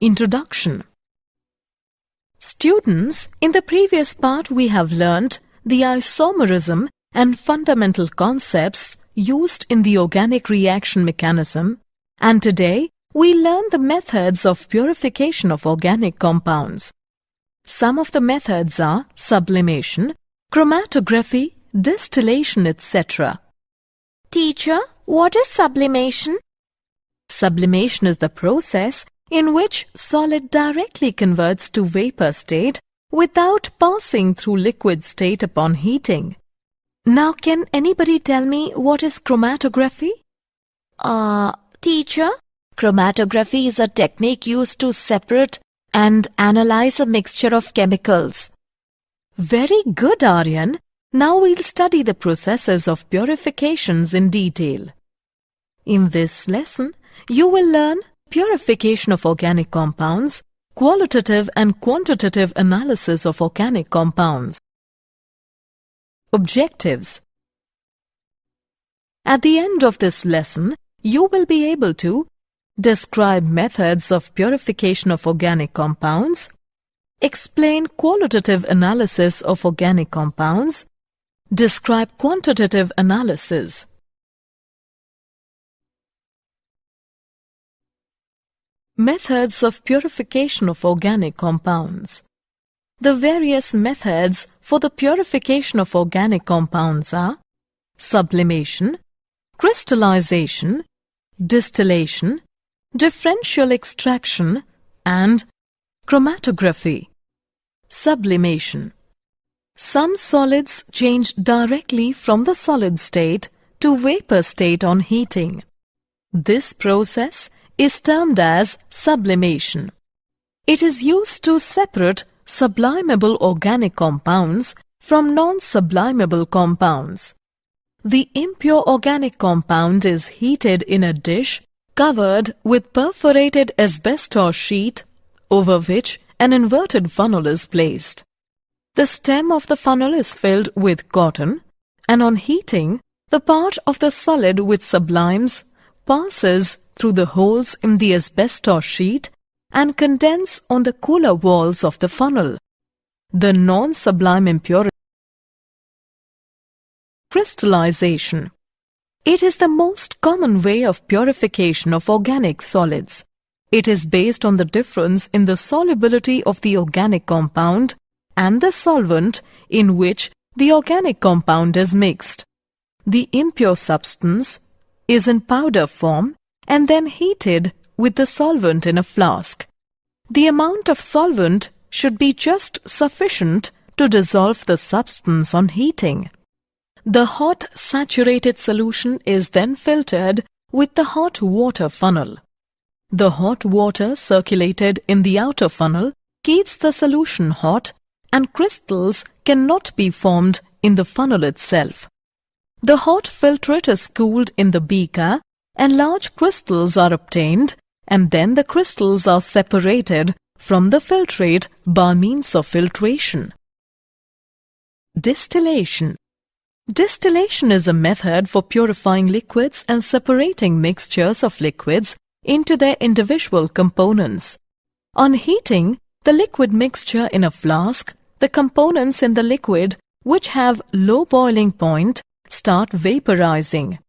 Introduction. Students, in the previous part we have learnt the isomerism and fundamental concepts used in the organic reaction mechanism, and today we learn the methods of purification of organic compounds. Some of the methods are sublimation, chromatography, distillation, etc. Teacher, what is sublimation? Sublimation is the process in which solid directly converts to vapor state without passing through liquid state upon heating. Now, can anybody tell me what is chromatography? Teacher, chromatography is a technique used to separate and analyze a mixture of chemicals. Very good, Aryan. Now we'll study the processes of purifications in detail. In this lesson, you will learn purification of organic compounds, qualitative and quantitative analysis of organic compounds. Objectives. At the end of this lesson, you will be able to describe methods of purification of organic compounds, explain qualitative analysis of organic compounds, describe quantitative analysis. Methods of purification of organic compounds. The various methods for the purification of organic compounds are sublimation, crystallization, distillation, differential extraction, and chromatography. Sublimation. Some solids change directly from the solid state to vapor state on heating. This process is termed as sublimation. It is used to separate sublimable organic compounds from non-sublimable compounds. The impure organic compound is heated in a dish covered with perforated asbestos sheet over which an inverted funnel is placed. The stem of the funnel is filled with cotton, and on heating, the part of the solid which sublimes passes through the holes in the asbestos sheet and condense on the cooler walls of the funnel. The non-sublime impurity. Crystallization. It is the most common way of purification of organic solids. It is based on the difference in the solubility of the organic compound and the solvent in which the organic compound is mixed. The impure substance is in powder form and then heated with the solvent in a flask. The amount of solvent should be just sufficient to dissolve the substance on heating. The hot saturated solution is then filtered with the hot water funnel. The hot water circulated in the outer funnel keeps the solution hot, and crystals cannot be formed in the funnel itself. The hot filtrate is cooled in the beaker and large crystals are obtained, and then the crystals are separated from the filtrate by means of filtration. Distillation. Distillation is a method for purifying liquids and separating mixtures of liquids into their individual components. On heating the liquid mixture in a flask, the components in the liquid which have low boiling point start vaporizing.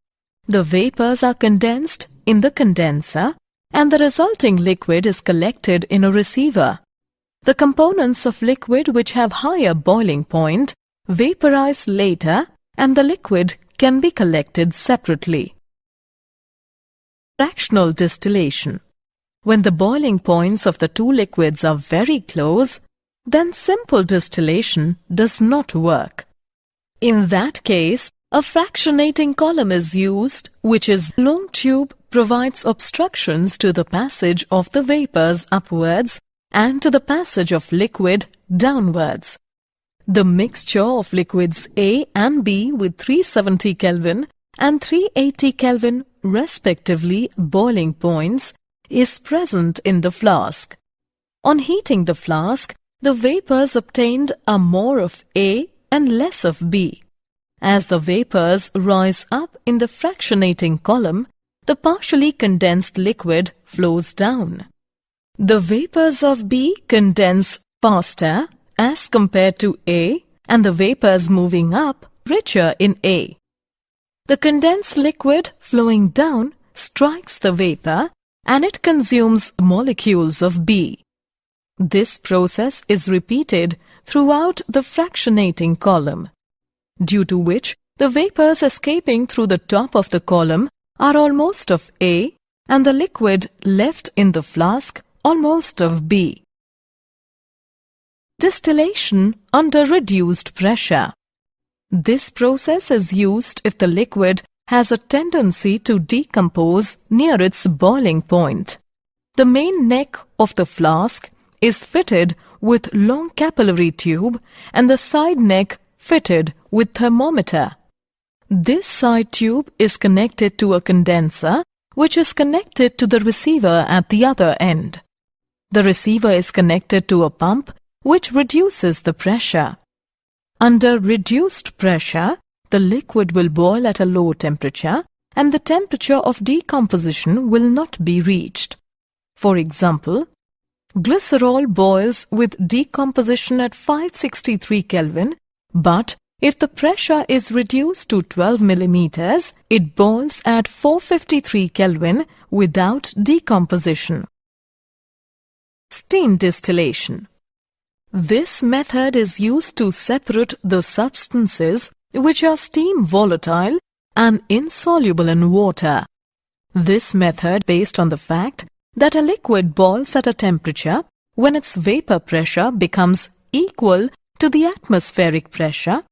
The vapors are condensed in the condenser and the resulting liquid is collected in a receiver. The components of liquid which have higher boiling point vaporize later and the liquid can be collected separately. Fractional distillation. When the boiling points of the two liquids are very close, then simple distillation does not work. In that case, a fractionating column is used, which is long tube provides obstructions to the passage of the vapors upwards and to the passage of liquid downwards. The mixture of liquids A and B with 370 Kelvin and 380 Kelvin respectively boiling points is present in the flask. On heating the flask, the vapors obtained are more of A and less of B. As the vapors rise up in the fractionating column, the partially condensed liquid flows down. The vapors of B condense faster as compared to A, and the vapors moving up richer in A. The condensed liquid flowing down strikes the vapor and it consumes molecules of B. This process is repeated throughout the fractionating column, due to which the vapors escaping through the top of the column are almost of A and the liquid left in the flask almost of B. Distillation under reduced pressure. This process is used if the liquid has a tendency to decompose near its boiling point. The main neck of the flask is fitted with long capillary tube and the side neck fitted with thermometer. This side tube is connected to a condenser which is connected to the receiver at the other end. The receiver is connected to a pump which reduces the pressure. Under reduced pressure, the liquid will boil at a low temperature and the temperature of decomposition will not be reached. For example, glycerol boils with decomposition at 563 Kelvin, but if the pressure is reduced to 12 millimeters, it boils at 453 Kelvin without decomposition. Steam distillation. This method is used to separate the substances which are steam volatile and insoluble in water. This method based on the fact that a liquid boils at a temperature when its vapor pressure becomes equal to the atmospheric pressure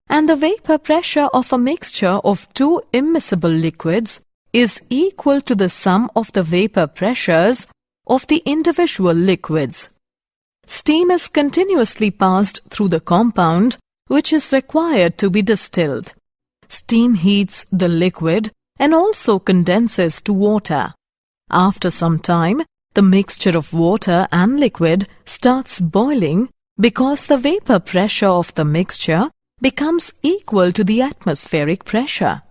and the vapor pressure of a mixture of two immiscible liquids is equal to the sum of the vapor pressures of the individual liquids. Steam is continuously passed through the compound which is required to be distilled. Steam heats the liquid and also condenses to water. After some time, the mixture of water and liquid starts boiling because the vapor pressure of the mixture becomes equal to the atmospheric pressure.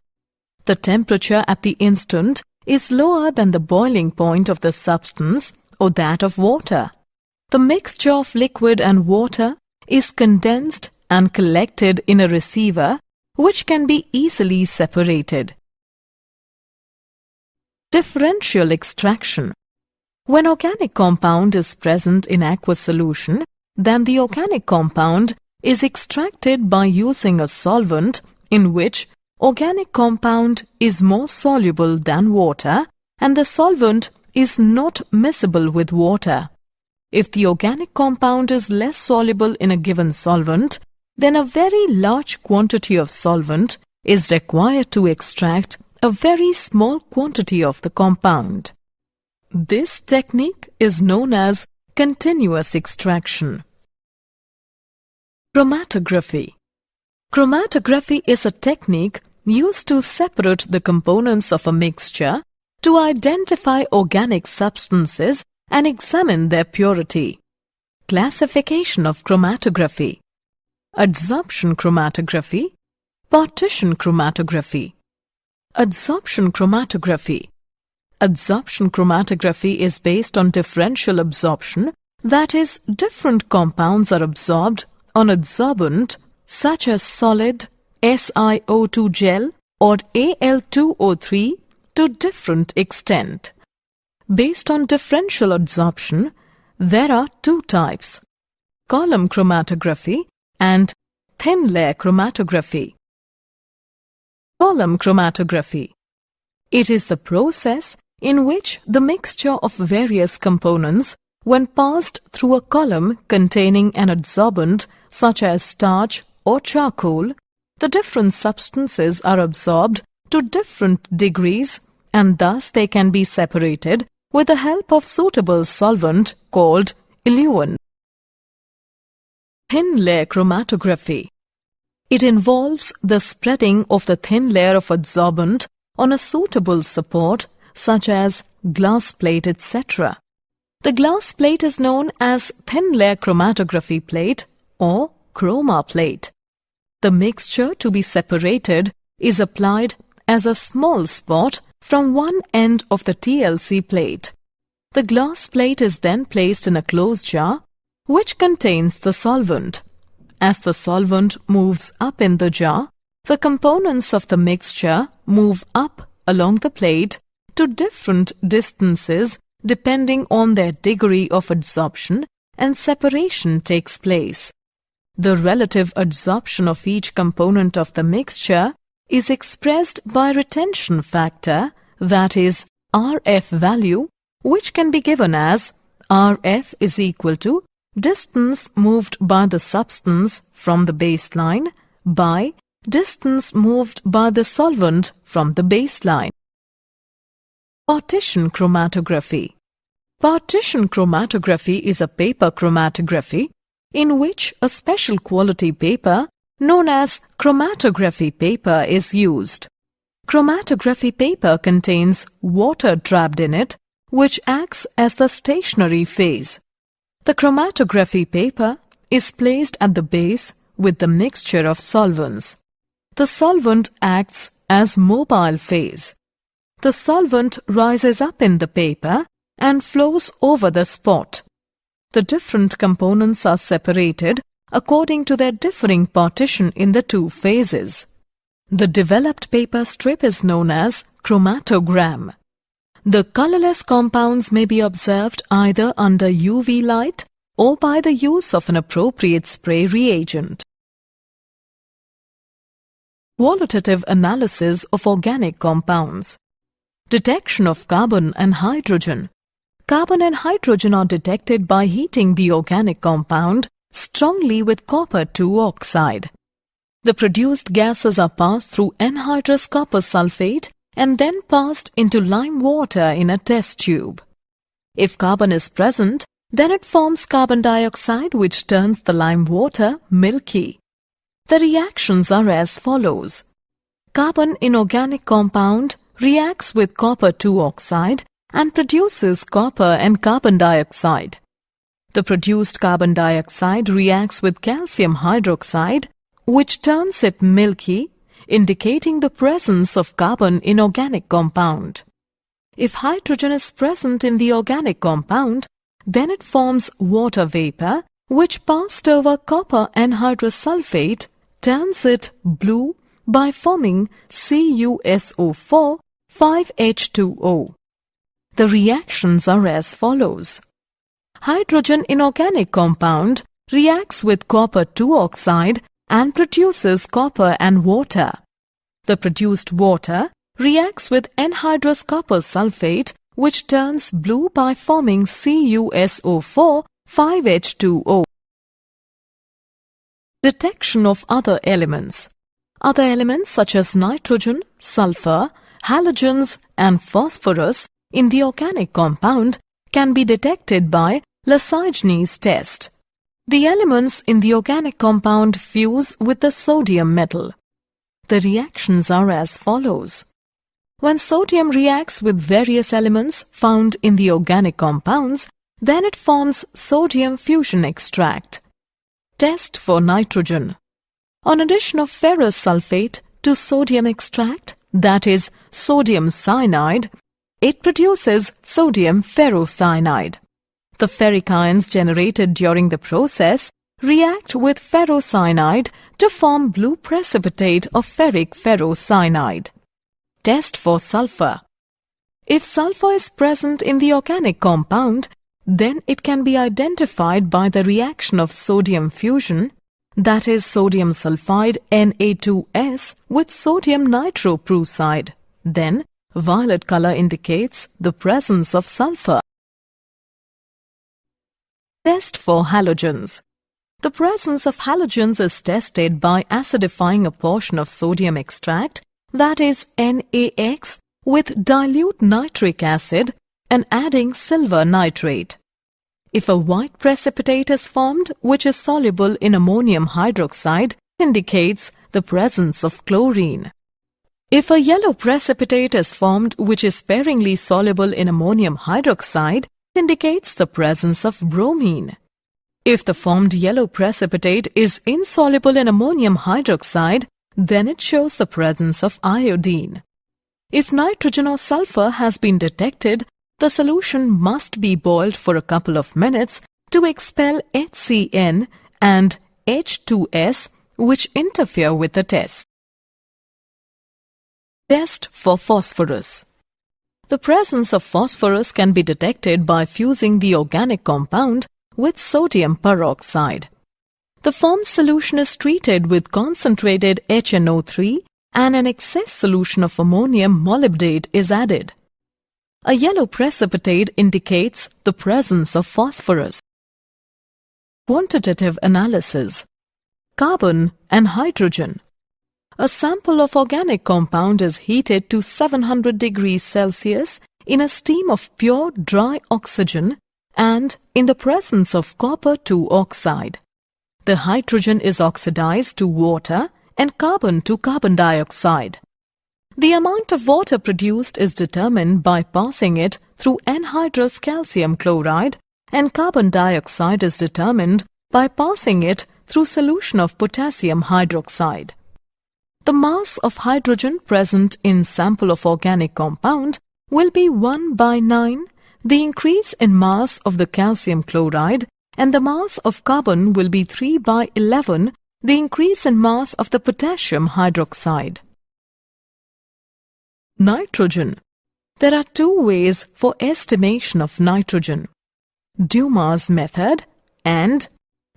The temperature at the instant is lower than the boiling point of the substance or that of water. The mixture of liquid and water is condensed and collected in a receiver which can be easily separated. Differential extraction. When organic compound is present in aqueous solution, then the organic compound is extracted by using a solvent in which organic compound is more soluble than water and the solvent is not miscible with water. If the organic compound is less soluble in a given solvent, then a very large quantity of solvent is required to extract a very small quantity of the compound. This technique is known as continuous extraction. Chromatography. Chromatography is a technique used to separate the components of a mixture to identify organic substances and examine their purity. Classification of chromatography. Adsorption chromatography, partition chromatography. Adsorption chromatography. Adsorption chromatography is based on differential absorption, that is, different compounds are absorbed on adsorbent such as solid SiO2 gel or Al2O3 to different extent. Based on differential adsorption, there are two types: column chromatography and thin layer chromatography. Column chromatography. It is the process in which the mixture of various components, when passed through a column containing an adsorbent such as starch or charcoal, the different substances are absorbed to different degrees and thus they can be separated with the help of suitable solvent called eluent. Thin layer chromatography. It involves the spreading of the thin layer of adsorbent on a suitable support such as glass plate, etc. The glass plate is known as thin layer chromatography plate or chroma plate. The mixture to be separated is applied as a small spot from one end of the TLC plate. The glass plate is then placed in a closed jar which contains the solvent. As the solvent moves up in the jar, the components of the mixture move up along the plate to different distances depending on their degree of adsorption, and separation takes place. The relative adsorption of each component of the mixture is expressed by retention factor, that is RF value, which can be given as RF is equal to distance moved by the substance from the baseline by distance moved by the solvent from the baseline. Partition chromatography. Partition chromatography is a paper chromatography in which a special quality paper known as chromatography paper is used. Chromatography paper contains water trapped in it, which acts as the stationary phase. The chromatography paper is placed at the base with the mixture of solvents. The solvent acts as mobile phase. The solvent rises up in the paper and flows over the spot. The different components are separated according to their differing partition in the two phases. The developed paper strip is known as chromatogram. The colorless compounds may be observed either under UV light or by the use of an appropriate spray reagent. Qualitative analysis of organic compounds. Detection of carbon and hydrogen. Carbon and hydrogen are detected by heating the organic compound strongly with copper-2 oxide. The produced gases are passed through anhydrous copper sulfate and then passed into lime water in a test tube. If carbon is present, then it forms carbon dioxide, which turns the lime water milky. The reactions are as follows. Carbon in organic compound reacts with copper-2 oxide and produces copper and carbon dioxide. The produced carbon dioxide reacts with calcium hydroxide, which turns it milky, indicating the presence of carbon in organic compound. If hydrogen is present in the organic compound, then it forms water vapor, which passed over copper anhydrous sulfate turns it blue by forming CuSO4 5H2O. The reactions are as follows. Hydrogen in organic compound reacts with copper-2 oxide and produces copper and water. The produced water reacts with anhydrous copper sulfate, which turns blue by forming CuSO4 5H2O. Detection of other elements. Other elements such as nitrogen, sulfur, halogens and phosphorus in the organic compound can be detected by Lasigene's test. The elements in the organic compound fuse with the sodium metal. The reactions are as follows. When sodium reacts with various elements found in the organic compounds, then it forms sodium fusion extract. Test for nitrogen. On addition of ferrous sulfate to sodium extract, that is sodium cyanide, it produces sodium ferrocyanide. The ferric ions generated during the process react with ferrocyanide to form blue precipitate of ferric ferrocyanide. Test for sulfur. If sulfur is present in the organic compound, then it can be identified by the reaction of sodium fusion, that is sodium sulfide Na2S with sodium nitroprusside. Then, violet color indicates the presence of sulfur. Test for halogens. The presence of halogens is tested by acidifying a portion of sodium extract, that is NaX, with dilute nitric acid and adding silver nitrate. If a white precipitate is formed which is soluble in ammonium hydroxide, it indicates the presence of chlorine. If a yellow precipitate is formed which is sparingly soluble in ammonium hydroxide, it indicates the presence of bromine. If the formed yellow precipitate is insoluble in ammonium hydroxide, then it shows the presence of iodine. If nitrogen or sulfur has been detected, the solution must be boiled for a couple of minutes to expel HCN and H2S which interfere with the test. Test for phosphorus. The presence of phosphorus can be detected by fusing the organic compound with sodium peroxide. The formed solution is treated with concentrated HNO3 and an excess solution of ammonium molybdate is added. A yellow precipitate indicates the presence of phosphorus. Quantitative analysis. Carbon and hydrogen. A sample of organic compound is heated to 700 degrees Celsius in a steam of pure dry oxygen and in the presence of copper-2 oxide. The hydrogen is oxidized to water and carbon to carbon dioxide. The amount of water produced is determined by passing it through anhydrous calcium chloride, and carbon dioxide is determined by passing it through solution of potassium hydroxide. The mass of hydrogen present in sample of organic compound will be 1/9, the increase in mass of the calcium chloride, and the mass of carbon will be 3/11, the increase in mass of the potassium hydroxide. Nitrogen. There are two ways for estimation of nitrogen: Dumas method and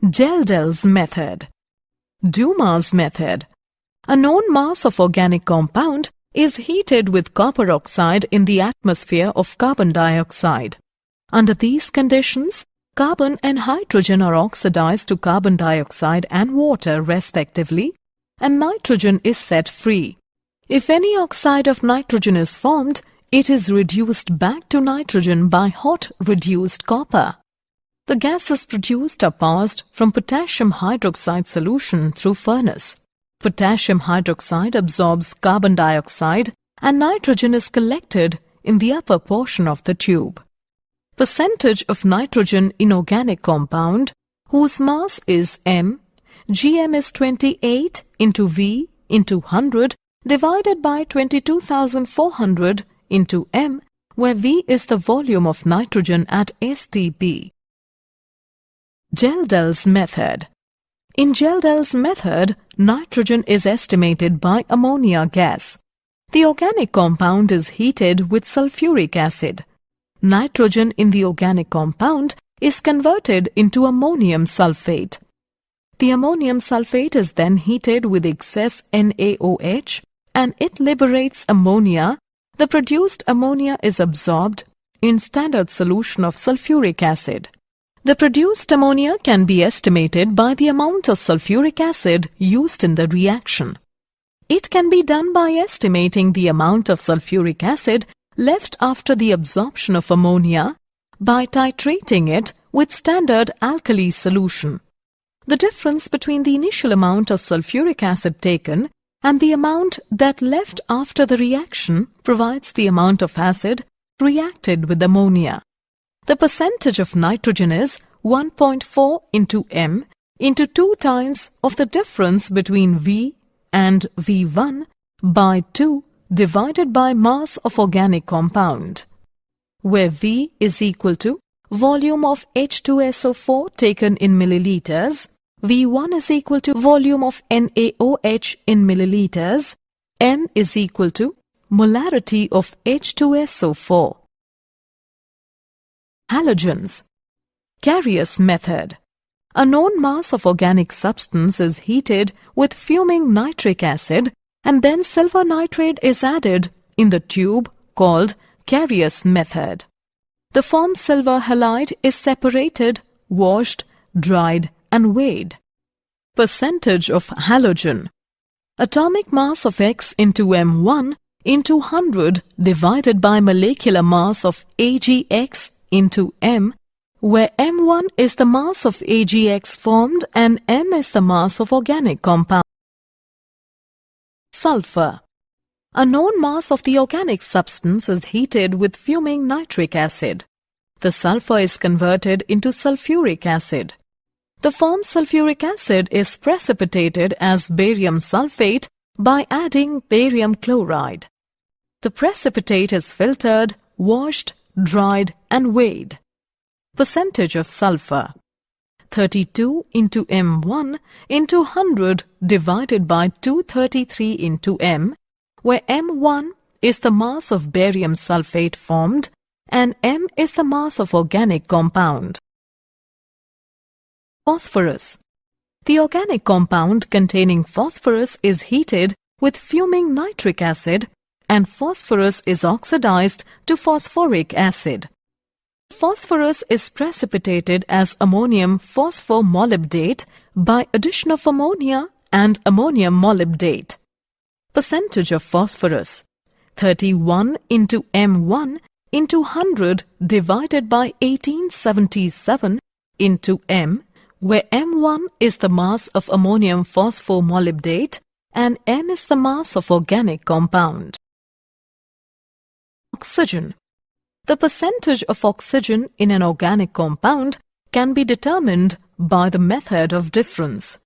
Geldel's method. Dumas method. A known mass of organic compound is heated with copper oxide in the atmosphere of carbon dioxide. Under these conditions, carbon and hydrogen are oxidized to carbon dioxide and water respectively, and nitrogen is set free. If any oxide of nitrogen is formed, it is reduced back to nitrogen by hot reduced copper. The gases produced are passed from potassium hydroxide solution through furnace. Potassium hydroxide absorbs carbon dioxide and nitrogen is collected in the upper portion of the tube. Percentage of nitrogen in organic compound whose mass is m, Gm is 28 into V into 100 divided by 22,400 into m, where V is the volume of nitrogen at STP. Geldel's method. In Geldel's method, nitrogen is estimated by ammonia gas. The organic compound is heated with sulfuric acid. Nitrogen in the organic compound is converted into ammonium sulfate. The ammonium sulfate is then heated with excess NaOH and it liberates ammonia. The produced ammonia is absorbed in standard solution of sulfuric acid. The produced ammonia can be estimated by the amount of sulfuric acid used in the reaction. It can be done by estimating the amount of sulfuric acid left after the absorption of ammonia by titrating it with standard alkali solution. The difference between the initial amount of sulfuric acid taken and the amount that left after the reaction provides the amount of acid reacted with ammonia. The percentage of nitrogen is 1.4 into m into 2 times of the difference between V and V1 by 2 divided by mass of organic compound, where V is equal to volume of H2SO4 taken in milliliters, V1 is equal to volume of NaOH in milliliters, m is equal to molarity of H2SO4. Halogens. Carius method. A known mass of organic substance is heated with fuming nitric acid and then silver nitrate is added in the tube called Carius method. The formed silver halide is separated, washed, dried and weighed. Percentage of halogen. Atomic mass of X into M1 into 100 divided by molecular mass of AgX into M, where M1 is the mass of AgX formed and M is the mass of organic compound. Sulfur. A known mass of the organic substance is heated with fuming nitric acid. The sulfur is converted into sulfuric acid. The formed sulfuric acid is precipitated as barium sulfate by adding barium chloride. The precipitate is filtered, washed, dried and weighed. Percentage of sulfur. 32 into M1 into 100 divided by 233 into M, where M1 is the mass of barium sulfate formed and M is the mass of organic compound. Phosphorus. The organic compound containing phosphorus is heated with fuming nitric acid and phosphorus is oxidized to phosphoric acid. Phosphorus is precipitated as ammonium phosphomolybdate by addition of ammonia and ammonium molybdate. Percentage of phosphorus. 31 into M1 into 100 divided by 1877 into M, where M1 is the mass of ammonium phosphomolybdate and M is the mass of organic compound. Oxygen. The percentage of oxygen in an organic compound can be determined by the method of difference.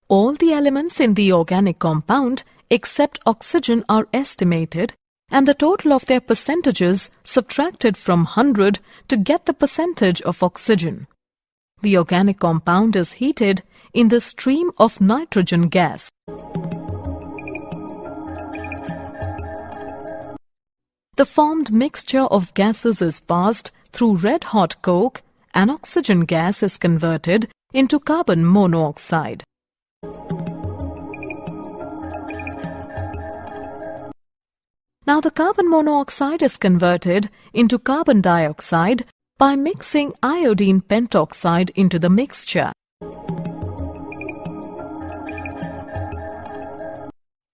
All the elements in the organic compound except oxygen are estimated and the total of their percentages subtracted from 100 to get the percentage of oxygen. The organic compound is heated in the stream of nitrogen gas. The formed mixture of gases is passed through red-hot coke and oxygen gas is converted into carbon monoxide. Now the carbon monoxide is converted into carbon dioxide by mixing iodine pentoxide into the mixture.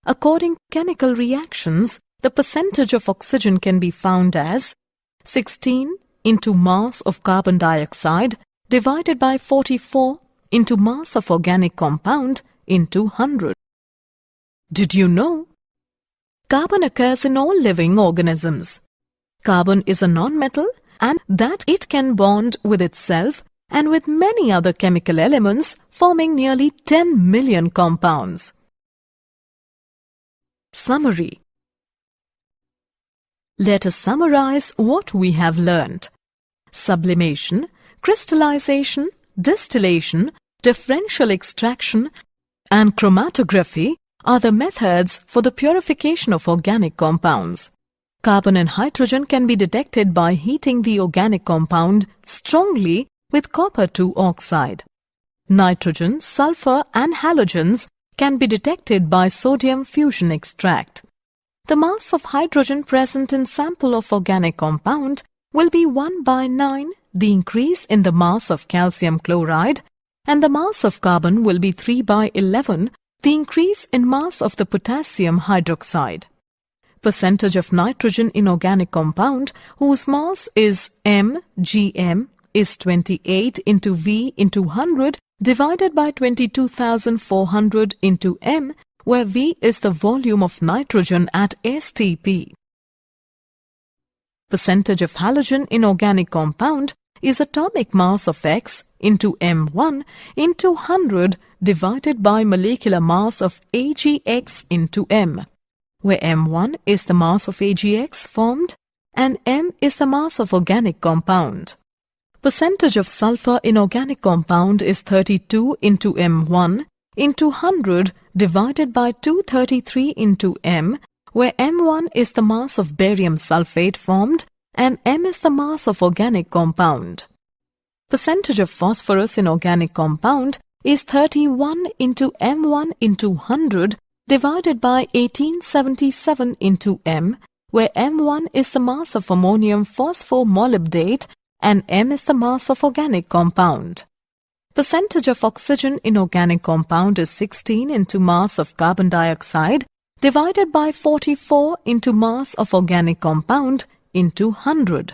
According to chemical reactions, the percentage of oxygen can be found as 16 into mass of carbon dioxide divided by 44 into mass of organic compound into 100. Did you know? Carbon occurs in all living organisms. Carbon is a non-metal and that it can bond with itself and with many other chemical elements, forming nearly 10 million compounds. Summary. Let us summarize what we have learnt. Sublimation, crystallization, distillation, differential extraction, and chromatography are the methods for the purification of organic compounds. Carbon and hydrogen can be detected by heating the organic compound strongly with copper-2 oxide. Nitrogen, sulfur, and halogens can be detected by sodium fusion extract. The mass of hydrogen present in sample of organic compound will be 1/9, the increase in the mass of calcium chloride, and the mass of carbon will be 3/11, the increase in mass of the potassium hydroxide. Percentage of nitrogen in organic compound whose mass is mgm is 28 into V into 100 divided by 22,400 into m, where V is the volume of nitrogen at STP. Percentage of halogen in organic compound is atomic mass of X into M1 into 100 divided by molecular mass of AgX into M, where M1 is the mass of AgX formed and M is the mass of organic compound. Percentage of sulfur in organic compound is 32 into M1 into 100 divided by 233 into M, where M1 is the mass of barium sulfate formed and M is the mass of organic compound. Percentage of phosphorus in organic compound is 31 into M1 into 100 divided by 1877 into M, where M1 is the mass of ammonium phosphomolybdate and M is the mass of organic compound. Percentage of oxygen in organic compound is 16 into mass of carbon dioxide divided by 44 into mass of organic compound into 100.